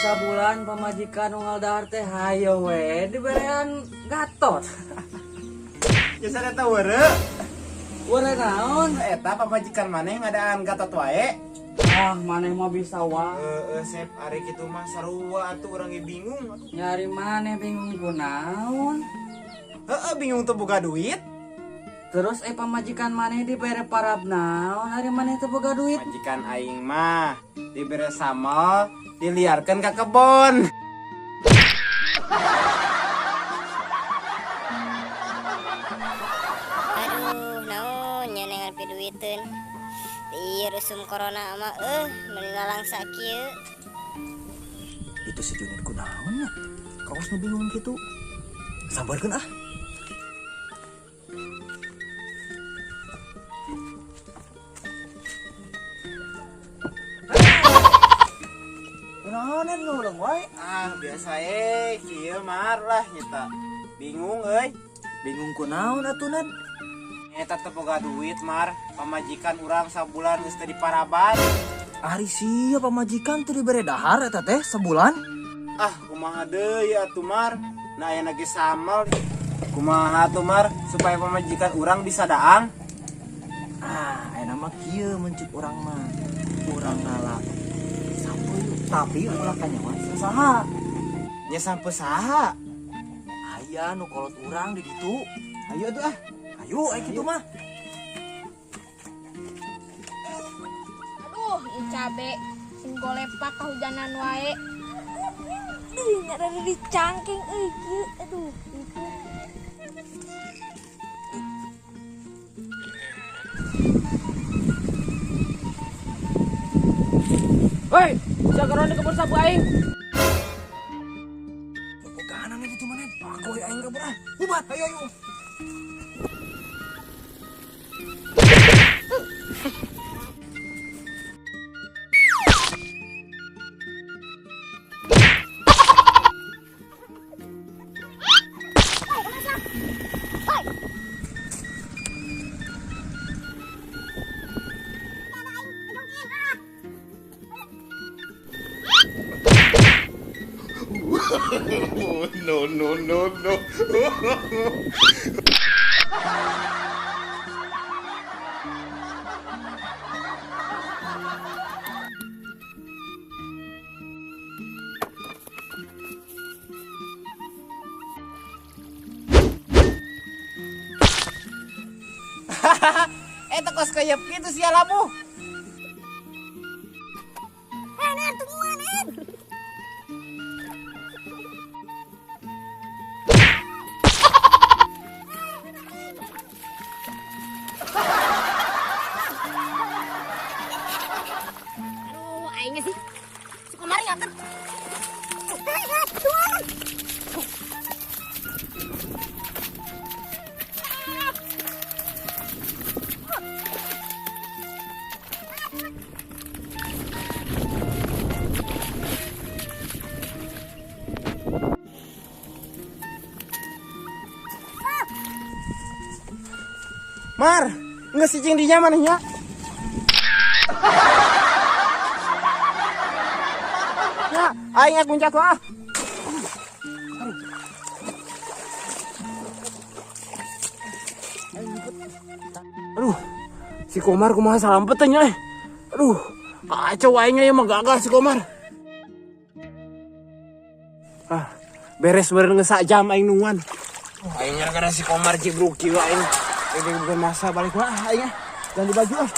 Sabulan pamajikan unggal dahar teh hayo we diberean Gatot. Jasa eta weureu. Weureu naon? Eta pamajikan maneh ngadaan Gatot wae. Ah, maneh mah bisa wae. Sep ari kitu mah sarua atuh urang ge bingung atuh. Nyari maneh bingung kunaon? Bingung teu boga duit. Terus pamajikan maneh dibere parab naon ari maneh teu boga duit? Majikan aing mah dibere samel diliarkan ke kebon. Aduh, naon nya nengan piduiteun. Ieu rusum corona mah meningalang sakieu. Itu si Junit kunaon nya? Kawas nu bingung gitu. Sabarkeun ah. Kunaon ngurung wae? Biasa kieu mar lah nyeta. Bingung euy. Bingung kunaon atuh Nan? Nyeta teu boga duit mar. Pamajikan urang sabulan geus teu diparaban. Ari sia pamajikan teu dibere dahar eta teh sebulan? Kumaha deui atuh mar. Na aya ge samel. Kumaha atuh mar supaya pamajikan urang bisa daang? Enak mah kieu mencik urang mah. Urang ngalah sampai tapi ulah kanyawan saha? Nya sampe saha? Aya nu kolot urang di ditu. Ayo atuh ah. Ayo aya kitu mah. Aduh, ieu cabe sing golepak kahujanan wae. Nyara di cangking kieu. Aduh. Hei, sakaron di kebun sabu aing. Boganan itu manen. Aku aing kabur ah. Bubat ayo. No. Eta kos kayep gitu sia labu. Aduh, aing sih. Si Komari ngatur. Mar, nggak si cing dinya mana nya? Ya, aing aku jatuh ah. Aduh, si Komar kumaha salampet teh nya. Aduh, kacau aingnya ya mah gagal si Komar. Beres ngesak jam aing nungan. Aingnya gara si Komar jibruk kieu aing. Ini bukan masa balik lah aingnya. Ganti baju ah.